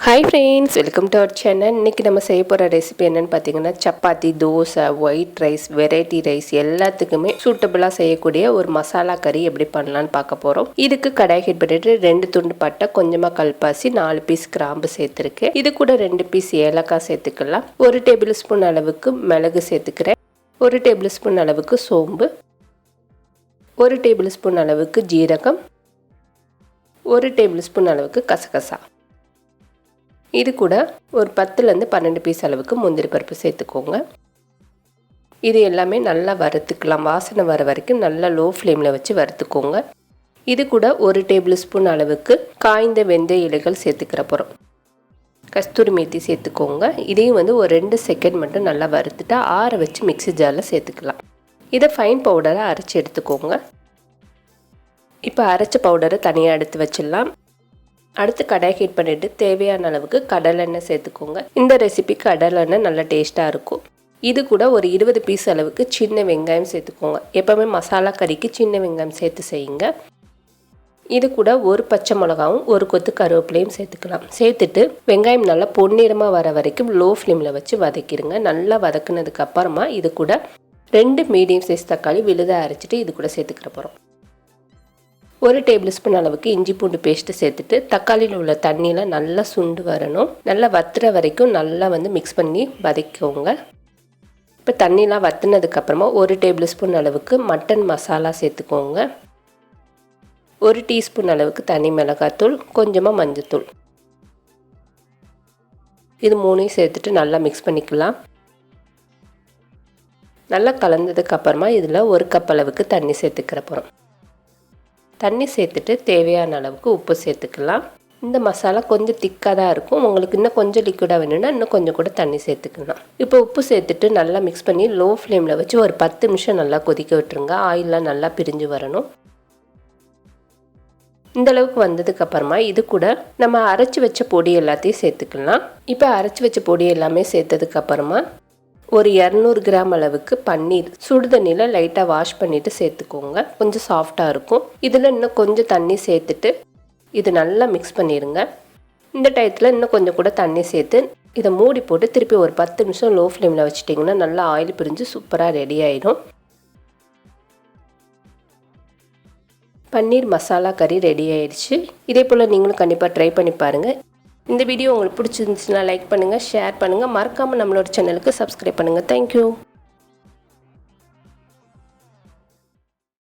Hi friends, welcome to our channel. இன்னைக்கு நம்ம செய்ய போற ரெசிபி என்னன்னு பாத்தீங்கன்னா chapati, dosa, white rice, variety rice எல்லாத்துக்குமே சூட்டபிளா செய்யக்கூடிய ஒரு மசாலா கறி எப்படி பண்ணலாம்னு பார்க்க போறோம். இதுக்கு கடாய் ஹீட் பண்ணிட்டு 2 துண்டு பட்டை, கொஞ்சமா கல்பாசி, 4 பீஸ் கிராம்பு சேர்த்திருக்கேன். இது கூட 2 பீஸ் ஏலக்காய் சேர்த்துக்கலாம். 1 டேபிள் ஸ்பூன் அளவுக்கு மிளகு சேர்த்துக்கிறேன். 1 டேபிள் ஸ்பூன் அளவுக்கு சோம்பு, 1 டேபிள் ஸ்பூன் அளவுக்கு ஜீரகம், 1 டேபிள் ஸ்பூன் அளவுக்கு கசகசா. இது கூட ஒரு 10லேருந்து 12 பீஸ் அளவுக்கு முந்திரி பருப்பு சேர்த்துக்கோங்க. இது எல்லாமே நல்லா வறுத்துக்கலாம். வாசனை வர வரைக்கும் நல்லா லோ ஃப்ளேமில் வச்சு வறுத்துக்கோங்க. இது கூட 1 டேபிள் ஸ்பூன் அளவுக்கு காய்ந்த வெந்தய இலைகள் சேர்த்துக்கிற போகிறோம். கஸ்தூரி மேத்தி சேர்த்துக்கோங்க. இதையும் ஒரு 2 செகண்ட் மட்டும் நல்லா வறுத்துட்டு ஆற வச்சு மிக்ஸி ஜாரில் சேர்த்துக்கலாம். இதை ஃபைன் பவுடரை அரைச்சி எடுத்துக்கோங்க. இப்போ அரைச்ச பவுடரை தனியாக எடுத்து வச்சிடலாம். அடுத்து கடாய் ஹீட் பண்ணிவிட்டு தேவையான அளவுக்கு கடலெண்ணெய் சேர்த்துக்கோங்க. இந்த ரெசிபி கடலெண்ணெய் நல்லா டேஸ்ட்டாக இருக்கும். இது கூட ஒரு 20 பீஸ் அளவுக்கு சின்ன வெங்காயம் சேர்த்துக்கோங்க. எப்போவுமே மசாலா கறிக்கு சின்ன வெங்காயம் சேர்த்து செய்யுங்க. இது கூட ஒரு பச்சை மிளகாவும் ஒரு கொத்து கருவேப்பிலையும் சேர்த்துக்கலாம். சேர்த்துட்டு வெங்காயம் நல்லா பொன்னிறமாக வர வரைக்கும் லோ ஃப்ளேமில் வச்சு வதக்கிடுங்க. நல்லா வதக்குனதுக்கு அப்புறமா இது கூட 2 மீடியம் சைஸ் தக்காளி விழுத அரைச்சிட்டு இது கூட சேர்த்துக்கிற போகிறோம். 1 டேபிள் ஸ்பூன் அளவுக்கு இஞ்சி பூண்டு பேஸ்ட்டு சேர்த்துட்டு தக்காளியில் உள்ள தண்ணியில் நல்லா சுண்டு வரணும். நல்லா வத்துற வரைக்கும் நல்லா மிக்ஸ் பண்ணி வதக்கிக்கோங்க. இப்போ தண்ணிலாம் வத்துனதுக்கப்புறமா 1 டேபிள் ஸ்பூன் அளவுக்கு மட்டன் மசாலா சேர்த்துக்கோங்க. 1 டீஸ்பூன் அளவுக்கு தனி மிளகாத்தூள், கொஞ்சமாக மஞ்சத்தூள். இது 3ஐயும் சேர்த்துட்டு நல்லா மிக்ஸ் பண்ணிக்கலாம். நல்லா கலந்ததுக்கப்புறமா இதில் 1 கப் அளவுக்கு தண்ணி சேர்த்துக்கிற போகிறோம். தண்ணி சேர்த்துட்டு தேவையான அளவுக்கு உப்பு சேர்த்துக்கலாம். இந்த மசாலா கொஞ்சம் திக்காக தான் இருக்கும். உங்களுக்கு இன்னும் கொஞ்சம் லிக்விடாக வேணும்னா இன்னும் கொஞ்சம் கூட தண்ணி சேர்த்துக்கலாம். இப்போ உப்பு சேர்த்துட்டு நல்லா மிக்ஸ் பண்ணி லோ ஃப்ளேமில் வச்சு ஒரு 10 நிமிஷம் நல்லா கொதிக்க விட்டுருங்க. ஆயிலெலாம் நல்லா பிரிஞ்சு வரணும். இந்த அளவுக்கு வந்ததுக்கப்புறமா இது கூட நம்ம அரைச்சி வச்ச பொடி எல்லாத்தையும் சேர்த்துக்கலாம். இப்போ அரைச்சி வச்ச பொடி எல்லாமே சேர்த்ததுக்கப்புறமா ஒரு 200 கிராம் அளவுக்கு பன்னீர் சுடுதண்ணியில் லைட்டாக வாஷ் பண்ணிவிட்டு சேர்த்துக்கோங்க. கொஞ்சம் சாஃப்டாக இருக்கும். இதில் இன்னும் கொஞ்சம் தண்ணி சேர்த்துட்டு இது நல்லா மிக்ஸ் பண்ணிடுங்க. இந்த டயத்தில் இன்னும் கொஞ்சம் கூட தண்ணி சேர்த்து இதை மூடி போட்டு திருப்பி ஒரு 10 நிமிஷம் லோ ஃப்ளேமில் வச்சுட்டிங்கன்னா நல்லா ஆயில் பிரிஞ்சு சூப்பராக ரெடி ஆகிடும். பன்னீர் மசாலா கறி ரெடி ஆயிடுச்சு. இதே போல் நீங்களும் கண்டிப்பாக ட்ரை பண்ணி பாருங்கள். இந்த வீடியோ உங்களுக்கு பிடிச்சிருந்துச்சுன்னா லைக் பண்ணுங்கள், ஷேர் பண்ணுங்கள். மறக்காமல் நம்மளோட சேனலுக்கு சப்ஸ்கிரைப் பண்ணுங்கள். தேங்க்யூ.